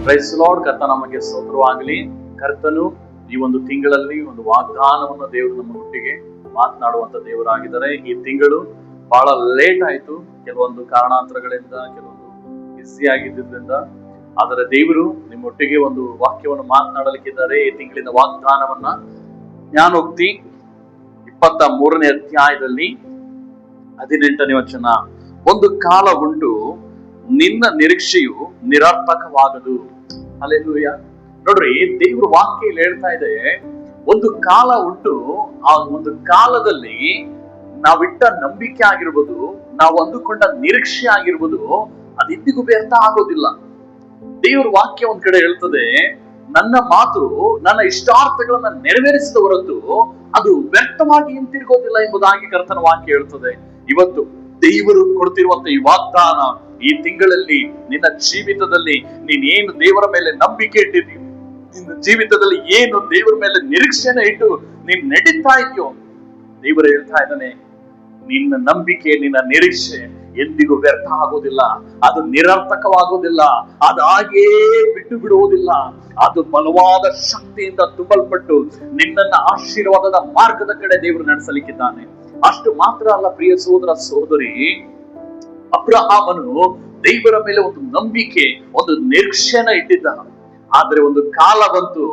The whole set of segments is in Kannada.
Price lord. ಕರ್ತ ನಮಗೆ ಸ್ತೋತ್ರವಾಗಲಿ. ಕರ್ತನು ಈ ಒಂದು ತಿಂಗಳಲ್ಲಿ ಒಂದು ವಾಗ್ದಾನವನ್ನು ದೇವರು ನಮ್ಮ ಒಟ್ಟಿಗೆ ಮಾತನಾಡುವಂತ ದೇವರಾಗಿದ್ದಾರೆ. ಈ ತಿಂಗಳು ಬಹಳ ಲೇಟ್ ಆಯ್ತು, ಕೆಲವೊಂದು ಕಾರಣಾಂತರಗಳಿಂದ, ಕೆಲವೊಂದು ಬಿಸಿ ಆಗಿದ್ದರಿಂದ. ಆದರೆ ದೇವರು ನಿಮ್ಮೊಟ್ಟಿಗೆ ಒಂದು ವಾಕ್ಯವನ್ನು ಮಾತನಾಡಲಿಕ್ಕಿದ್ದಾರೆ. ಈ ತಿಂಗಳಿನ ವಾಗ್ದಾನವನ್ನ ಜ್ಞಾನೋಕ್ತಿ 23ನೇ ಅಧ್ಯಾಯದಲ್ಲಿ 18ನೇ ವಚನ, ಒಂದು ಕಾಲ ಉಂಟು ನಿನ್ನ ನಿರೀಕ್ಷೆಯು ನಿರರ್ಥಕವಾಗದು. ಹಲ್ಲೆಲೂಯಾ. ನೋಡ್ರಿ, ದೇವ್ರ ವಾಕ್ಯಲ್ಲಿ ಹೇಳ್ತಾ ಇದೆ, ಒಂದು ಕಾಲ ಉಂಟು, ಆ ಒಂದು ಕಾಲದಲ್ಲಿ ನಾವಿಟ್ಟ ನಂಬಿಕೆ ಆಗಿರ್ಬೋದು, ನಾವು ಅಂದುಕೊಂಡ ನಿರೀಕ್ಷೆ ಆಗಿರ್ಬೋದು, ಅದಿದ್ದಿಗೂ ವ್ಯರ್ಥ ಆಗೋದಿಲ್ಲ. ದೇವ್ರ ವಾಕ್ಯ ಒಂದ್ ಕಡೆ ಹೇಳ್ತದೆ, ನನ್ನ ಮಾತು ನನ್ನ ಇಷ್ಟಾರ್ಥಗಳನ್ನ ನೆರವೇರಿಸಿದ ಹೊರತು ಅದು ವ್ಯರ್ಥವಾಗಿ ಹಿಂತಿರುಗೋದಿಲ್ಲ ಎಂಬುದಾಗಿ ಕರ್ತನ ವಾಕ್ಯ ಹೇಳ್ತದೆ. ಇವತ್ತು ದೇವರು ಕೊಡ್ತಿರುವಂತ ಈ ವಾಗ್ದಾನ, ಈ ತಿಂಗಳಲ್ಲಿ ನಿನ್ನ ಜೀವಿತದಲ್ಲಿ ನೀನ್ ಏನು ದೇವರ ಮೇಲೆ ನಂಬಿಕೆ ಇಟ್ಟಿದ್ದೀವಿ, ನಿನ್ನ ಜೀವಿತದಲ್ಲಿ ಏನು ದೇವರ ಮೇಲೆ ನಿರೀಕ್ಷೆನ ಇಟ್ಟು ನೀನ್ ನಡೀತಾ ಇದೆಯೋ, ದೇವರು ಹೇಳ್ತಾ ಇದ್ದಾನೆ, ನಿನ್ನ ನಂಬಿಕೆ, ನಿನ್ನ ನಿರೀಕ್ಷೆ ಎಂದಿಗೂ ವ್ಯರ್ಥ ಆಗೋದಿಲ್ಲ, ಅದು ನಿರರ್ಥಕವಾಗೋದಿಲ್ಲ, ಅದು ಹಾಗೇ ಬಿಟ್ಟು ಬಿಡುವುದಿಲ್ಲ. ಅದು ಬಲವಾದ ಶಕ್ತಿಯಿಂದ ತುಂಬಲ್ಪಟ್ಟು ನಿನ್ನನ್ನ ಆಶೀರ್ವಾದದ ಮಾರ್ಗದ ಕಡೆ ದೇವರು ನಡೆಸಲಿಕ್ಕಿದ್ದಾನೆ. ಅಷ್ಟು ಮಾತ್ರ ಅಲ್ಲ ಪ್ರಿಯ ಸಹೋದರ ಸಹೋದರಿ, ಅಬ್ರಹಾಮನು ದೇವರ ಮೇಲೆ ಒಂದು ನಂಬಿಕೆ, ಒಂದು ನಿರೀಕ್ಷೆನ ಇಟ್ಟಿದ್ದ. ಆದ್ರೆ ಒಂದು ಕಾಲ ಬಂತು,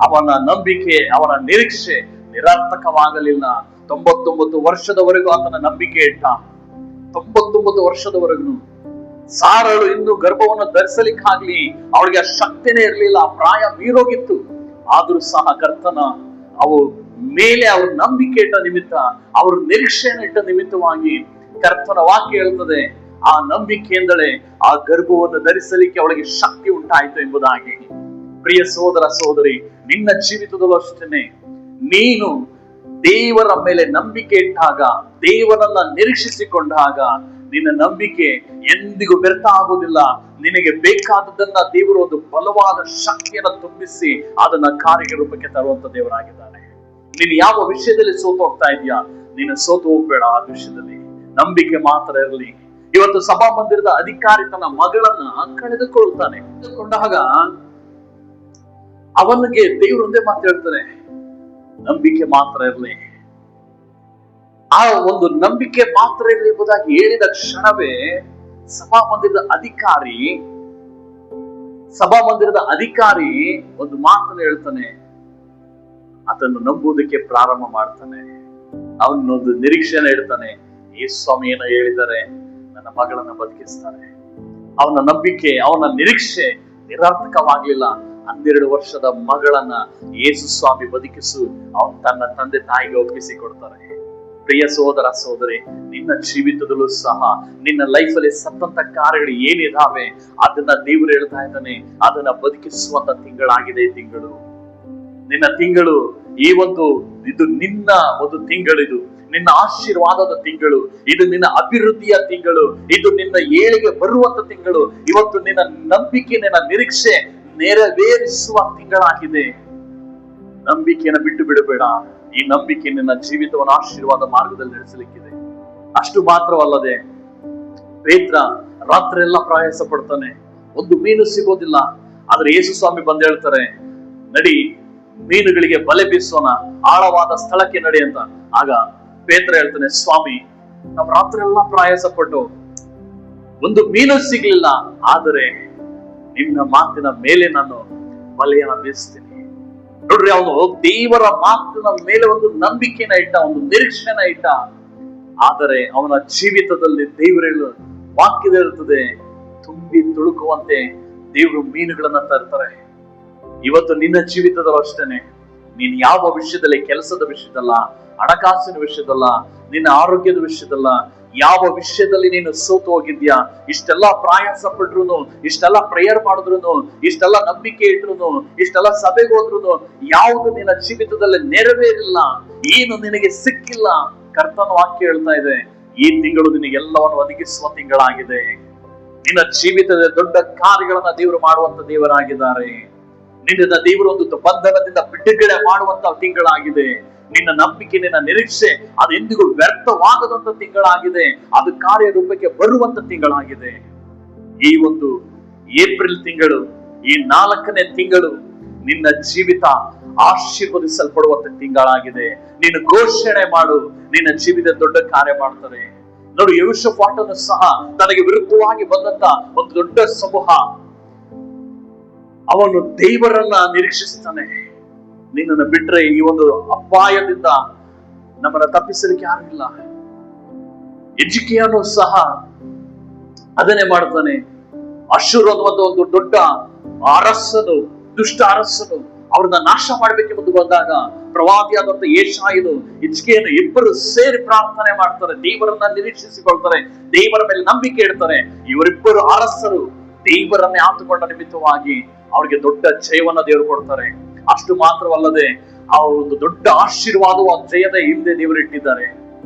ಅವನ ನಂಬಿಕೆ, ಅವನ ನಿರೀಕ್ಷೆ ನಿರರ್ಥಕವಾಗಲಿಲ್ಲ. 99 ವರ್ಷದವರೆಗೂ ಆತನ ನಂಬಿಕೆ ಇಟ್ಟ. 99 ವರ್ಷದವರೆಗೂ ಸಾರಳು ಇನ್ನು ಗರ್ಭವನ್ನು ಧರಿಸಲಿಕ್ಕಾಗ್ಲಿ ಅವಳಿಗೆ ಆ ಶಕ್ತಿನೇ ಇರಲಿಲ್ಲ, ಪ್ರಾಯ ಮೀರೋಗಿತ್ತು. ಆದ್ರೂ ಸಹ ಕರ್ತನ ಮೇಲೆ ಅವ್ರ ನಂಬಿಕೆ ಇಟ್ಟ ನಿಮಿತ್ತ, ಅವ್ರ ನಿರೀಕ್ಷೆಯನ್ನು ಇಟ್ಟ ನಿಮಿತ್ತವಾಗಿ ಕರ್ತನ ವಾಕ್ಯ ಹೇಳ್ತದೆ, ಆ ನಂಬಿಕೆಯಿಂದಲೇ ಆ ಗರ್ಭವನ್ನು ಧರಿಸಲಿಕ್ಕೆ ಅವಳಿಗೆ ಶಕ್ತಿ ಉಂಟಾಯಿತು ಎಂಬುದಾಗಿ. ಪ್ರಿಯ ಸಹೋದರ ಸಹೋದರಿ, ನಿನ್ನ ಜೀವಿತದಲ್ಲೂ ಅಷ್ಟೇನೆ, ನೀನು ದೇವರ ಮೇಲೆ ನಂಬಿಕೆ ಇಟ್ಟಾಗ, ದೇವರನ್ನ ನಿರೀಕ್ಷಿಸಿಕೊಂಡಾಗ ನಿನ್ನ ನಂಬಿಕೆ ಎಂದಿಗೂ ವ್ಯರ್ಥ ಆಗುವುದಿಲ್ಲ. ನಿನಗೆ ಬೇಕಾದದನ್ನ ದೇವರು ಒಂದು ಬಲವಾದ ಶಕ್ತಿಯನ್ನ ತುಂಬಿಸಿ ಅದನ್ನ ಕಾರ್ಯರೂಪಕ್ಕೆ ತರುವಂತ ದೇವರಾಗಿದ್ದಾನೆ. ನೀನು ಯಾವ ವಿಷಯದಲ್ಲಿ ಸೋತು ಹೋಗ್ತಾ ಇದೀಯಾ, ನೀನು ಸೋತು ಹೋಗ್ಬೇಡ. ಆ ವಿಷಯದಲ್ಲಿ ನಂಬಿಕೆ ಮಾತ್ರ ಇರಲಿ. ಇವತ್ತು ಸಭಾ ಮಂದಿರದ ಅಧಿಕಾರಿ ತನ್ನ ಮಗಳನ್ನ ಕಳೆದುಕೊಂಡಾಗ ಅವನಿಗೆ ದೇವರು ಒಂದೇ ಮಾತು ಹೇಳ್ತಾನೆ, ನಂಬಿಕೆ ಮಾತ್ರ ಇರಲಿ. ಆ ಒಂದು ನಂಬಿಕೆ ಮಾತ್ರ ಇರಲಿ ಎಂಬುದಾಗಿ ಹೇಳಿದ ಕ್ಷಣವೇ ಸಭಾ ಮಂದಿರದ ಅಧಿಕಾರಿ ಒಂದು ಮಾತನ್ನು ಹೇಳ್ತಾನೆ, ಅದನ್ನು ನಂಬುವುದಕ್ಕೆ ಪ್ರಾರಂಭ ಮಾಡ್ತಾನೆ. ಅವನೊಂದು ನಿರೀಕ್ಷೆನ ಹೇಳ್ತಾನೆ, ಯೇಸು ಸ್ವಾಮಿ ಏನೋ ಹೇಳಿದ್ದಾರೆ, ನನ್ನ ಮಗಳನ್ನ ಬದುಕಿಸ್ತಾರೆ. ಅವನ ನಂಬಿಕೆ, ಅವನ ನಿರೀಕ್ಷೆ ನಿರರ್ಥಕವಾಗ್ಲಿಲ್ಲ. 12 ವರ್ಷದ ಮಗಳನ್ನ ಯೇಸು ಸ್ವಾಮಿ ಬದುಕಿಸು ಅವನ್ ತನ್ನ ತಂದೆ ತಾಯಿಗೆ ಒಪ್ಪಿಸಿ ಕೊಡ್ತಾರೆ. ಪ್ರಿಯ ಸಹೋದರ ಸಹೋದರಿ, ನಿನ್ನ ಜೀವಿತದಲ್ಲೂ ಸಹ ನಿನ್ನ ಲೈಫಲ್ಲಿ ಸತ್ತಂತ ಕಾರ್ಯಗಳು ಏನಿದಾವೆ ಅದನ್ನ ದೇವರು ಹೇಳ್ತಾ ಇದ್ದಾನೆ, ಅದನ್ನ ಬದುಕಿಸುವಂತ ತಿಂಗಳಾಗಿದೆ ಈ ತಿಂಗಳು. ನಿನ್ನ ತಿಂಗಳು, ಇದು ನಿನ್ನ ಒಂದು ತಿಂಗಳು, ಇದು ನಿನ್ನ ಆಶೀರ್ವಾದದ ತಿಂಗಳು, ಇದು ನಿನ್ನ ಅಭಿವೃದ್ಧಿಯ ತಿಂಗಳು, ಇದು ನಿನ್ನ ಏಳಿಗೆ ಬರುವಂತ ತಿಂಗಳು. ಇವತ್ತು ನಿನ್ನ ನಂಬಿಕೆ, ನಿನ್ನ ನಿರೀಕ್ಷೆ ನೆರವೇರಿಸುವ ತಿಂಗಳಾಗಿದೆ. ನಂಬಿಕೆಯನ್ನು ಬಿಟ್ಟು ಬಿಡಬೇಡ. ಈ ನಂಬಿಕೆ ನಿನ್ನ ಜೀವಿತವನ್ನು ಆಶೀರ್ವಾದ ಮಾರ್ಗದಲ್ಲಿ ನಡೆಸಲಿಕ್ಕಿದೆ. ಅಷ್ಟು ಮಾತ್ರವಲ್ಲದೆ, ಪೇತ್ರ ರಾತ್ರಿ ಎಲ್ಲ ಪ್ರಯಾಸ ಪಡ್ತಾನೆ, ಒಂದು ಮೀನು ಸಿಗೋದಿಲ್ಲ. ಆದ್ರೆ ಯೇಸು ಸ್ವಾಮಿ ಬಂದು ಹೇಳ್ತಾರೆ, ನಡಿ, ಮೀನುಗಳಿಗೆ ಬಲೆ ಬೀಸೋಣ, ಆಳವಾದ ಸ್ಥಳಕ್ಕೆ ನಡಿ ಅಂತ. ಆಗ ಪೇತ್ರ ಹೇಳ್ತಾನೆ, ಸ್ವಾಮಿ, ನಾವು ರಾತ್ರಿ ಎಲ್ಲ ಪ್ರಯಾಸ ಪಟ್ಟು ಒಂದು ಮೀನು ಸಿಗ್ಲಿಲ್ಲ, ಆದರೆ ನಿನ್ನ ಮಾತಿನ ಮೇಲೆ ನಾನು ಬಲೆಯನ್ನ ಬೀಸ್ತೀನಿ. ನೋಡ್ರಿ, ಅವನು ದೇವರ ಮಾತಿನ ಮೇಲೆ ಒಂದು ನಂಬಿಕೆನ ಇಟ್ಟ, ಒಂದು ನಿರೀಕ್ಷೆನ ಇಟ್ಟ. ಆದರೆ ಅವನ ಜೀವಿತದಲ್ಲಿ ದೇವರ ವಾಕ್ಯದ ಇರ್ತದೆ, ತುಂಬಿ ತುಳುಕುವಂತೆ ದೇವರು ಮೀನುಗಳನ್ನ ತರ್ತಾರೆ. ಇವತ್ತು ನಿನ್ನ ಜೀವಿತದಲ್ಲೂ ಅಷ್ಟೇನೆ, ನೀನ್ ಯಾವ ವಿಷಯದಲ್ಲಿ, ಕೆಲಸದ ವಿಷಯದಲ್ಲ, ಹಣಕಾಸಿನ ವಿಷಯದಲ್ಲ, ನಿನ್ನ ಆರೋಗ್ಯದ ವಿಷಯದಲ್ಲ, ಯಾವ ವಿಷಯದಲ್ಲಿ ನೀನು ಸೋತು ಹೋಗಿದ್ಯಾ, ಇಷ್ಟೆಲ್ಲ ಪ್ರಯಾಸ ಪಟ್ರು, ಇಷ್ಟೆಲ್ಲ ಪ್ರೇಯರ್ ಮಾಡಿದ್ರು, ಇಷ್ಟೆಲ್ಲ ನಂಬಿಕೆ ಇಟ್ರು, ಇಷ್ಟೆಲ್ಲ ಸಭೆಗೆ ಹೋದ್ರು, ಯಾವುದು ನಿನ್ನ ಜೀವಿತದಲ್ಲಿ ನೆರವೇರಿಲ್ಲ, ಏನು ನಿನಗೆ ಸಿಕ್ಕಿಲ್ಲ, ಕರ್ತನ ವಾಕ್ಯ ಹೇಳ್ತಾ ಇದೆ, ಈ ತಿಂಗಳು ನಿನಗೆಲ್ಲವನ್ನು ಒದಗಿಸುವ ತಿಂಗಳಾಗಿದೆ. ನಿನ್ನ ಜೀವಿತದ ದೊಡ್ಡ ಕಾರ್ಯಗಳನ್ನ ದೇವರು ಮಾಡುವಂತ ದೇವರಾಗಿದ್ದಾರೆ. ನಿನ್ನ ದೇವರು ಒಂದು ಬಂಧನದಿಂದ ಬಿಡುಗಡೆ ಮಾಡುವಂತ ತಿಂಗಳಾಗಿದೆ. ನಿನ್ನ ನಂಬಿಕೆ, ನಿನ್ನ ನಿರೀಕ್ಷೆ ಅದೆಂದಿಗೂ ವ್ಯರ್ಥವಾಗದಂತ ತಿಂಗಳಾಗಿದೆ. ಅದು ಕಾರ್ಯರೂಪಕ್ಕೆ ಬರುವಂತ ತಿಂಗಳಾಗಿದೆ. ಈ ಒಂದು ಏಪ್ರಿಲ್ ತಿಂಗಳು ಈ 4ನೇ ತಿಂಗಳು ನಿನ್ನ ಜೀವಿತ ಆಶೀರ್ವದಿಸಲ್ಪಡುವಂತ ತಿಂಗಳಾಗಿದೆ. ನೀನು ಘೋಷಣೆ ಮಾಡು, ನಿನ್ನ ಜೀವಿತ ದೊಡ್ಡ ಕಾರ್ಯ ಮಾಡ್ತಾರೆ. ನೋಡಿ, ಯೆಹೋಷಾಫಾಟನು ಸಹ ತನಗೆ ವಿರುದ್ಧವಾಗಿ ಬಂದಂತ ಒಂದು ದೊಡ್ಡ ಸಮೂಹ, ಅವನು ದೇವರನ್ನ ನಿರೀಕ್ಷಿಸ್ತಾನೆ. ನಿನ್ನನ್ನು ಬಿಟ್ರೆ ಈ ಒಂದು ಅಪಾಯದಿಂದ ನಮ್ಮನ್ನ ತಪ್ಪಿಸಲಿಕ್ಕೆ ಯಾರು ಇಲ್ಲ. ಎಜಿಕೀಯನು ಸಹ ಅದನ್ನೇ ಮಾಡ್ತಾನೆ. ಅಶ್ಶೂರ್ ಅನ್ನುವಂತ ಒಂದು ದೊಡ್ಡ ಅರಸನು, ದುಷ್ಟ ಅರಸನು ಅವ್ರನ್ನ ನಾಶ ಮಾಡ್ಬೇಕೆಂದು ಬಂದಾಗ ಪ್ರವಾದಿಯಾದಂತ ಯೆಶಾಯನು, ಹಿಜ್ಕೀಯನು ಇಬ್ಬರು ಸೇರಿ ಪ್ರಾರ್ಥನೆ ಮಾಡ್ತಾರೆ, ದೇವರನ್ನ ನಿರೀಕ್ಷಿಸಿಕೊಳ್ತಾರೆ, ದೇವರ ಮೇಲೆ ನಂಬಿಕೆ ಇಡ್ತಾರೆ. ಇವರಿಬ್ಬರು ಅರಸರು ದೇವರನ್ನೇ ಆತುಕೊಂಡ ನಿಮಿತ್ತವಾಗಿ ಅವ್ರಿಗೆ ದೊಡ್ಡ ಜಯವನ್ನ ದೇವರು ಕೊಡ್ತಾರೆ. ಅಷ್ಟು ಮಾತ್ರವಲ್ಲದೆ ಆ ಒಂದು ದೊಡ್ಡ ಆಶೀರ್ವಾದವು ಆ ಜಯದ ಹಿಂದೆ ದೇವರು ಇಟ್ಟಿದ್ದಾರೆ.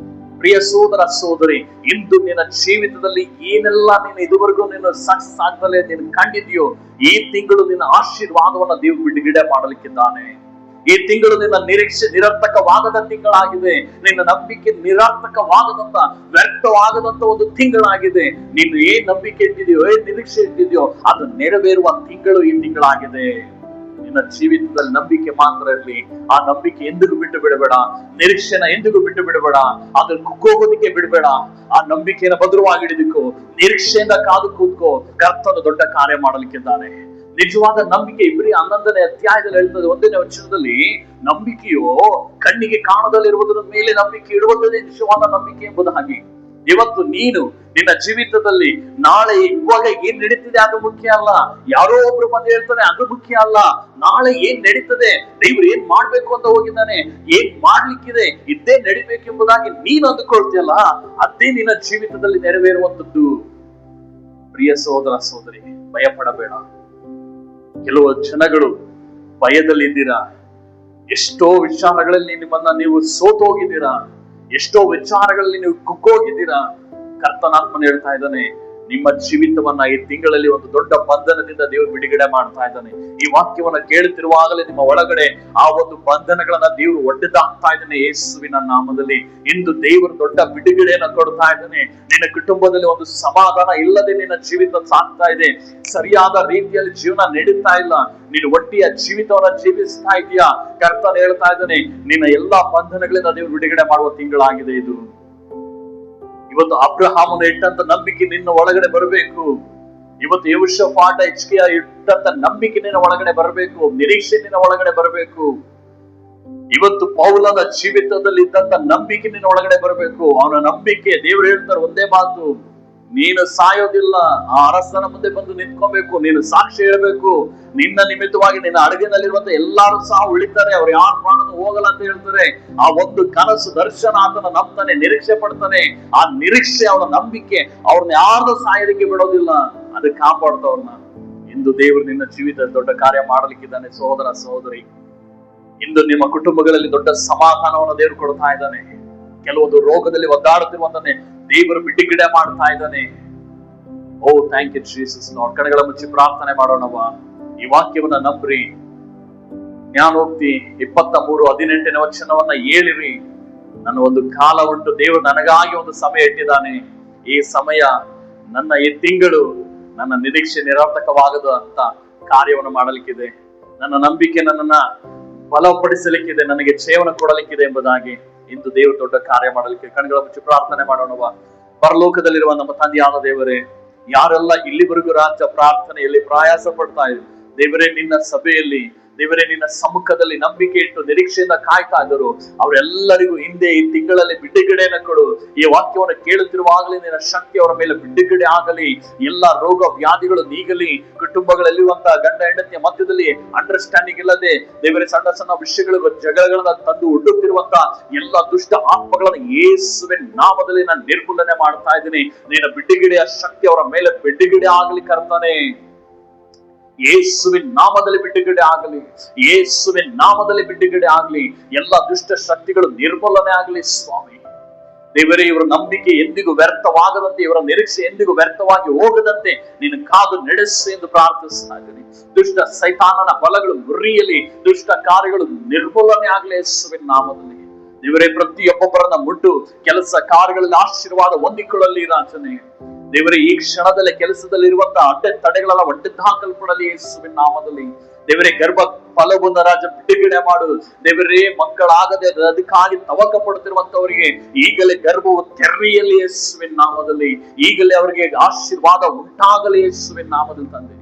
ಪ್ರಿಯ ಸೋದರ ಸೋದರಿ, ಇಂದು ನಿನ್ನ ಜೀವಿತದಲ್ಲಿ ಏನೆಲ್ಲ ನೀನು ಇದುವರೆಗೂ ನೀನು ಸಕ್ಸಸ್ ಆಗ್ದಲೇ ನೀನು ಕಂಡಿದ್ಯೋ, ಈ ತಿಂಗಳು ನಿನ್ನ ಆಶೀರ್ವಾದವನ್ನ ದೇವರು ಬಿಡುಗಡೆ ಮಾಡಲಿಕ್ಕಿದ್ದಾನೆ. ಈ ತಿಂಗಳು ನಿನ್ನ ನಿರೀಕ್ಷೆ ನಿರರ್ಥಕವಾಗದ ತಿಂಗಳಾಗಿದೆ. ನಿನ್ನ ನಂಬಿಕೆ ನಿರರ್ಥಕವಾಗದಂತ, ವ್ಯರ್ಥವಾಗದಂತ ಒಂದು ತಿಂಗಳಾಗಿದೆ. ನೀನು ಏನ್ ನಂಬಿಕೆ ಇಟ್ಟಿದ್ಯೋ, ಏನ್ ನಿರೀಕ್ಷೆ ಇಟ್ಟಿದ್ಯೋ ಅದು ನೆರವೇರುವ ತಿಂಗಳು ಈ ತಿಂಗಳಾಗಿದೆ. ನಿನ್ನ ಜೀವಿತದಲ್ಲಿ ನಂಬಿಕೆ ಮಾತ್ರ ಇರಲಿ. ಆ ನಂಬಿಕೆ ಎಂದಿಗೂ ಬಿಟ್ಟು ಬಿಡಬೇಡ. ನಿರೀಕ್ಷೆನ ಎಂದಿಗೂ ಬಿಟ್ಟು ಬಿಡಬೇಡ. ಅದನ್ನ ಕುಕ್ಕೋಗೋದಕ್ಕೆ ಬಿಡಬೇಡ. ಆ ನಂಬಿಕೆಯನ್ನು ಭದ್ರವಾಗಿ ಹಿಡಿದಿಕ್ಕೋ. ನಿರೀಕ್ಷೆಯಿಂದ ಕಾದು ಕೂತ್ಕೋ. ಕರ್ತನು ದೊಡ್ಡ ಕಾರ್ಯ ಮಾಡಲಿಕ್ಕಿದ್ದಾನೆ. ನಿಜವಾದ ನಂಬಿಕೆ ಇಬ್ರಿ 11ನೇ ಅಧ್ಯಾಯದಲ್ಲಿ ಹೇಳ್ತದೆ, 1ನೇ ವಚನದಲ್ಲಿ, ನಂಬಿಕೆಯು ಕಣ್ಣಿಗೆ ಕಾಣದಲ್ಲಿರುವುದರ ಮೇಲೆ ನಂಬಿಕೆ ಇಡುವುದೇ ನಿಜವಾದ ನಂಬಿಕೆ ಎಂಬುದಾಗಿ. ಇವತ್ತು ನೀನು ನಿನ್ನ ಜೀವಿತದಲ್ಲಿ ನಾಳೆ ಇವಾಗ ಏನ್ ನಡೀತಿದೆ ಅದು ಮುಖ್ಯ ಅಲ್ಲ. ಯಾರೋ ಒಬ್ರು ಬಂದು ಹೇಳ್ತಾನೆ ಅದು ಮುಖ್ಯ ಅಲ್ಲ. ನಾಳೆ ಏನ್ ನಡೀತದೆ, ದೇವ್ರು ಏನ್ ಮಾಡ್ಬೇಕು ಅಂತ ಹೋಗಿದ್ದಾನೆ, ಏನ್ ಮಾಡ್ಲಿಕ್ಕಿದೆ, ಇದ್ದೇ ನಡಿಬೇಕೆಂಬುದಾಗಿ ನೀನು ಅಂದುಕೊಳ್ತೀಯಲ್ಲ, ಅದೇ ನಿನ್ನ ಜೀವಿತದಲ್ಲಿ ನೆರವೇರುವಂತದ್ದು. ಪ್ರಿಯ ಸೋದರ ಸೋದರಿ, ಭಯಪಡಬೇಡ. ಕೆಲವು ಜನಗಳು ಭಯದಲ್ಲಿದ್ದೀರಾ. ಎಷ್ಟೋ ವಿಚಾರಗಳಲ್ಲಿ ನಿಮ್ಮನ್ನ ನೀವು ಸೋತೋಗಿದ್ದೀರಾ. ಎಷ್ಟೋ ವಿಚಾರಗಳಲ್ಲಿ ನೀವು ಕುಕ್ಕೋಗಿದ್ದೀರಾ. ಕರ್ತನಾತ್ಮನ ಹೇಳ್ತಾ ಇದ್ದಾನೆ, ನಿಮ್ಮ ಜೀವಿತವನ್ನ ಈ ತಿಂಗಳಲ್ಲಿ ಒಂದು ದೊಡ್ಡ ಬಂಧನದಿಂದ ದೇವರು ಬಿಡುಗಡೆ ಮಾಡ್ತಾ ಇದ್ದಾನೆ. ಈ ವಾಕ್ಯವನ್ನ ಕೇಳುತ್ತಿರುವಾಗಲೇ ನಿಮ್ಮ ಒಳಗಡೆ ಆ ಒಂದು ಬಂಧನಗಳನ್ನ ದೇವರು ಒಡ್ಡೆದಾಗ್ತಾ ಇದ್ದಾನೆ ಯೇಸುವಿನ ನಾಮದಲ್ಲಿ. ಇಂದು ದೇವರು ದೊಡ್ಡ ಬಿಡುಗಡೆಯನ್ನ ಕೊಡ್ತಾ ಇದ್ದಾನೆ. ನಿನ್ನ ಕುಟುಂಬದಲ್ಲಿ ಒಂದು ಸಮಾಧಾನ ಇಲ್ಲದೆ ನಿನ್ನ ಜೀವಿತ ಸಾಗ್ತಾ ಇದೆ. ಸರಿಯಾದ ರೀತಿಯಲ್ಲಿ ಜೀವನ ನಡೀತಾ ಇಲ್ಲ. ನೀನು ಒಟ್ಟಿಯ ಜೀವಿತವನ್ನ ಜೀವಿಸ್ತಾ ಇದೆಯಾ. ಕರ್ತನ ಹೇಳ್ತಾ ಇದ್ದಾನೆ, ನಿನ್ನ ಎಲ್ಲಾ ಬಂಧನಗಳಿಂದ ದೇವರು ಬಿಡುಗಡೆ ಮಾಡುವ ತಿಂಗಳಾಗಿದೆ ಇದು. ಇವತ್ತು ಅಬ್ರಹಾಮನ ಇಟ್ಟಂತ ನಂಬಿಕೆ ನಿನ್ನ ಒಳಗಡೆ ಬರಬೇಕು. ಇವತ್ತು ಯೆಹೋಷಾಫಾಟ ಹಿಜ್ಕೀಯ ಇಟ್ಟಂತ ನಂಬಿಕೆ ನಿನ್ನ ಒಳಗಡೆ ಬರಬೇಕು. ನಿರೀಕ್ಷೆ ನಿನ್ನ ಒಳಗಡೆ ಬರಬೇಕು. ಇವತ್ತು ಪೌಲನ ಜೀವಿತದಲ್ಲಿ ಇದ್ದಂತ ನಂಬಿಕೆ ನಿನ್ನ ಒಳಗಡೆ ಬರಬೇಕು. ಅವನ ನಂಬಿಕೆ, ದೇವರು ಹೇಳ್ತಾರೆ ಒಂದೇ ಮಾತು, ನೀನು ಸಾಯೋದಿಲ್ಲ. ಆ ಅರಸನ ಮುಂದೆ ಬಂದು ನಿಂತ್ಕೊಬೇಕು. ನೀನು ಸಾಕ್ಷಿ ಹೇಳಬೇಕು. ನಿನ್ನ ನಿಮಿತ್ತವಾಗಿ ನಿನ್ನ ಅಡಗಿನಲ್ಲಿರುವಂತ ಎಲ್ಲಾರು ಸಹ ಉಳಿತಾರೆ, ಅವ್ರು ಯಾರು ಪ್ರಾಣನು ಹೋಗಲ್ಲ ಅಂತ ಹೇಳ್ತಾರೆ. ಆ ಒಂದು ಕನಸು ದರ್ಶನ ಆತನ ನಂಬ್ತಾನೆ, ನಿರೀಕ್ಷೆ ಪಡ್ತಾನೆ. ಆ ನಿರೀಕ್ಷೆ, ಅವನ ನಂಬಿಕೆ ಅವ್ರನ್ನ ಯಾರನ್ನೂ ಸಾಯೋದಕ್ಕೆ ಬಿಡೋದಿಲ್ಲ. ಅದಕ್ಕೆ ಕಾಪಾಡ್ತವ್ರನ್ನ. ಇಂದು ದೇವರು ನಿನ್ನ ಜೀವಿತ ದೊಡ್ಡ ಕಾರ್ಯ ಮಾಡಲಿಕ್ಕಿದ್ದಾನೆ. ಸಹೋದರ ಸಹೋದರಿ, ಇಂದು ನಿಮ್ಮ ಕುಟುಂಬಗಳಲ್ಲಿ ದೊಡ್ಡ ಸಮಾಧಾನವನ್ನು ದೇವರು ಕೊಡ್ತಾ ಇದ್ದಾನೆ. ಕೆಲವೊಂದು ರೋಗದಲ್ಲಿ ಒದ್ದಾಡುತ್ತಿರುವಂತಾನೆ ದೇವರು ಬಿಡುಗಡೆ ಮಾಡ್ತಾ ಇದ್ದಾನೆ. ಓ ಥ್ಯಾಂಕ್ ಯು ಜೀಸಸ್. ನಾವು ಕಣ್ಣುಗಳ ಮುಚ್ಚಿ ಪ್ರಾರ್ಥನೆ ಮಾಡೋಣವಾ. ಈ ವಾಕ್ಯವನ್ನ ನಂಬ್ರಿ. ಜ್ಞಾನೋಕ್ತಿ 23:18 ವಚನವನ್ನ ಹೇಳಿರಿ. ನನ್ನ ಒಂದು ಕಾಲ ಉಂಟು, ದೇವರು ನನಗಾಗಿ ಒಂದು ಸಮಯ ಇಟ್ಟಿದ್ದಾನೆ. ಈ ಸಮಯ, ನನ್ನ ಈ ತಿಂಗಳು ನನ್ನ ನಿರೀಕ್ಷೆ ನಿರರ್ಥಕವಾಗದ ಅಂತ ಕಾರ್ಯವನ್ನು ಮಾಡಲಿಕ್ಕಿದೆ. ನನ್ನ ನಂಬಿಕೆ ನನ್ನನ್ನ ಬಲಪಡಿಸಲಿಕ್ಕಿದೆ, ನನಗೆ ಜೀವನ ಕೊಡಲಿಕ್ಕಿದೆ ಎಂಬುದಾಗಿ ಇಂದು ದೇವರು ದೊಡ್ಡ ಕಾರ್ಯ ಮಾಡಲಿಕ್ಕೆ ಕಣ್ಗಳ ಮುಚ್ಚಿ ಪ್ರಾರ್ಥನೆ ಮಾಡೋಣವ. ಪರಲೋಕದಲ್ಲಿರುವ ನಮ್ಮ ತಂದೆಯಾದ ದೇವರೇ, ಯಾರೆಲ್ಲ ಇಲ್ಲಿವರೆಗೂ ರಾಜ್ಯ ಪ್ರಾರ್ಥನೆಯಲ್ಲಿ ಪ್ರಯಾಸ ಪಡ್ತಾ ಇದ್ರು ದೇವರೇ, ನಿನ್ನ ಸಭೆಯಲ್ಲಿ ದೇವರೇ, ನಿನ್ನ ಸಮ್ಮುಖದಲ್ಲಿ ನಂಬಿಕೆ ಇಟ್ಟು ನಿರೀಕ್ಷೆಯಿಂದ ಕಾಯ್ತಾ ಇದ್ದರು, ಅವರೆಲ್ಲರಿಗೂ ಹಿಂದೆ ಈ ತಿಂಗಳಲ್ಲಿ ಬಿಡುಗಡೆಯನ್ನು ಕೊಡು. ಈ ವಾಕ್ಯವನ್ನು ಕೇಳುತ್ತಿರುವಾಗಲೇ ನಿನ್ನ ಶಕ್ತಿ ಅವರ ಮೇಲೆ ಬಿಡುಗಡೆ ಆಗಲಿ. ಎಲ್ಲ ರೋಗ ವ್ಯಾಧಿಗಳು ನೀಗಲಿ. ಕುಟುಂಬಗಳಲ್ಲಿರುವಂತಹ ಗಂಡ ಹೆಂಡತಿಯ ಮಧ್ಯದಲ್ಲಿ ಅಂಡರ್ಸ್ಟ್ಯಾಂಡಿಂಗ್ ಇಲ್ಲದೆ ದೇವರೇ ಸಣ್ಣ ಸಣ್ಣ ವಿಷಯಗಳು ಜಗಳಗಳನ್ನ ತಂದು ಹುಟ್ಟುತ್ತಿರುವಂತಹ ಎಲ್ಲ ದುಷ್ಟ ಆತ್ಮಗಳನ್ನು ಯೇಸುವಿನ ನಾಮದಲ್ಲಿ ನಾನು ನಿರ್ಮೂಲನೆ ಮಾಡ್ತಾ ಇದ್ದೀನಿ. ನಿನ್ನ ಬಿಡುಗಡೆಯ ಶಕ್ತಿ ಅವರ ಮೇಲೆ ಬಿಡುಗಡೆ ಆಗಲಿ ಕರ್ತಾನೆ. ಯೇಸುವಿನ ನಾಮದಲ್ಲಿ ಬಿಡುಗಡೆ ಆಗಲಿ. ಯೇಸುವಿನ ನಾಮದಲ್ಲಿ ಬಿಡುಗಡೆ ಆಗಲಿ. ಎಲ್ಲ ದುಷ್ಟ ಶಕ್ತಿಗಳು ನಿರ್ಮೂಲನೆ ಆಗಲಿ ಸ್ವಾಮಿ. ದೇವರೇ, ಇವರ ನಂಬಿಕೆ ಎಂದಿಗೂ ವ್ಯರ್ಥವಾಗದಂತೆ, ಇವರ ನಿರೀಕ್ಷೆ ಎಂದಿಗೂ ವ್ಯರ್ಥವಾಗಿ ಹೋಗದಂತೆ ನೀನು ಕಾದು ನಡೆಸು ಎಂದು ಪ್ರಾರ್ಥಿಸ್ತಾ ಇದ್ದೀನಿ. ದುಷ್ಟ ಸೈತಾನನ ಬಲಗಳು ಮುರಿಯಲಿ. ದುಷ್ಟ ಕಾರ್ಯಗಳು ನಿರ್ಮೂಲನೆ ಆಗಲಿ ಯೇಸುವಿನ ನಾಮದಲ್ಲಿ. ದೇವರೇ, ಪ್ರತಿಯೊಬ್ಬೊಬ್ಬರನ್ನ ಮುಟ್ಟು ಕೆಲಸ ಕಾರ್ಯಗಳಲ್ಲಿ ಆಶೀರ್ವಾದ ಹೊಂದಿಕೊಳ್ಳಲಿ ರಾಜನೇ. ದೇವರೇ, ಈ ಕ್ಷಣದಲ್ಲಿ ಕೆಲಸದಲ್ಲಿ ಇರುವಂತಹ ಅಡ್ಡ ತಡೆಗಳೆಲ್ಲ ಒಡ್ಡೆದ್ದು ಹಾಕಲ್ಪಡಲಿ ಯೇಸುವಿನ ನಾಮದಲ್ಲಿ. ದೇವರೇ, ಗರ್ಭ ಫಲವನ್ನು ರಾಜ ಬಿಡುಗಡೆ ಮಾಡು. ದೇವರೇ, ಮಕ್ಕಳಾಗದೆ ಅದಕ್ಕಾಗಿ ತವಕ ಪಡುತ್ತಿರುವಂತವರಿಗೆ ಈಗಲೇ ಗರ್ಭವು ತೆರೆಯಲಿ ಯೇಸುವಿನ ನಾಮದಲ್ಲಿ. ಈಗಲೇ ಅವರಿಗೆ ಆಶೀರ್ವಾದ ಉಂಟಾಗಲಿ ಯೇಸುವಿನ ನಾಮದಲ್ಲಿ. ತಂದೆ,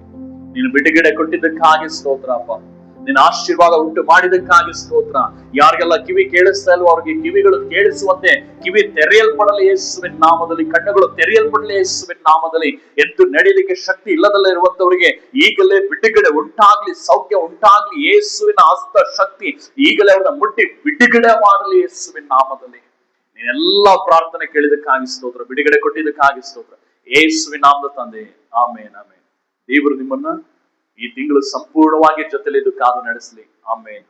ನೀನು ಬಿಡುಗಡೆ ಕೊಟ್ಟಿದ್ದಕ್ಕಾಗಿ ಸ್ತೋತ್ರ ಅಪ್ಪ. ನಿನ್ನ ಆಶೀರ್ವಾದ ಉಂಟು ಮಾಡಿದಕ್ಕಾಗಿ ಸ್ತೋತ್ರ. ಯಾರಿಗೆಲ್ಲ ಕಿವಿ ಕೇಳಿಸ್ತಾ ಇಲ್ವೋ ಅವ್ರಿಗೆ ಕಿವಿಗಳು ಕೇಳಿಸುವಂತೆ ಕಿವಿ ತೆರೆಯಲ್ಪಡಲಿ ಯೇಸುವಿನ ನಾಮದಲ್ಲಿ. ಕಣ್ಣುಗಳು ತೆರೆಯಲ್ಪಡಲಿ ಯೇಸುವಿನ ನಾಮದಲ್ಲಿ. ಎದ್ದು ನಡೀಲಿಕ್ಕೆ ಶಕ್ತಿ ಇಲ್ಲದಲ್ಲೇ ಇರುವಂತವರಿಗೆ ಈಗಲೇ ಬಿಡುಗಡೆ ಉಂಟಾಗ್ಲಿ, ಸೌಖ್ಯ ಉಂಟಾಗ್ಲಿ. ಯೇಸುವಿನ ಹಸ್ತ ಶಕ್ತಿ ಈಗಲೇ ಅವ್ರನ್ನ ಮುಟ್ಟಿ ಬಿಡುಗಡೆ ಮಾಡಲಿ ಯೇಸುವಿನ ನಾಮದಲ್ಲಿ. ನೀನೆಲ್ಲ ಪ್ರಾರ್ಥನೆ ಕೇಳಿದಕ್ಕಾಗಿ ಸ್ತೋತ್ರ, ಬಿಡುಗಡೆ ಕೊಟ್ಟಿದ್ದಕ್ಕಾಗಿ ಸ್ತೋತ್ರ ಯೇಸುವಿನ ನಾಮದ ತಂದೆ. ಆಮೇನ್, ಆಮೇನ್. ದೇವರು ನಿಮ್ಮನ್ನ ಈ ತಿಂಗಳು ಸಂಪೂರ್ಣವಾಗಿ ಜೊತೆಲಿ ಕಾದು ನಡೆಸಲಿ. ಆಮೇನ್.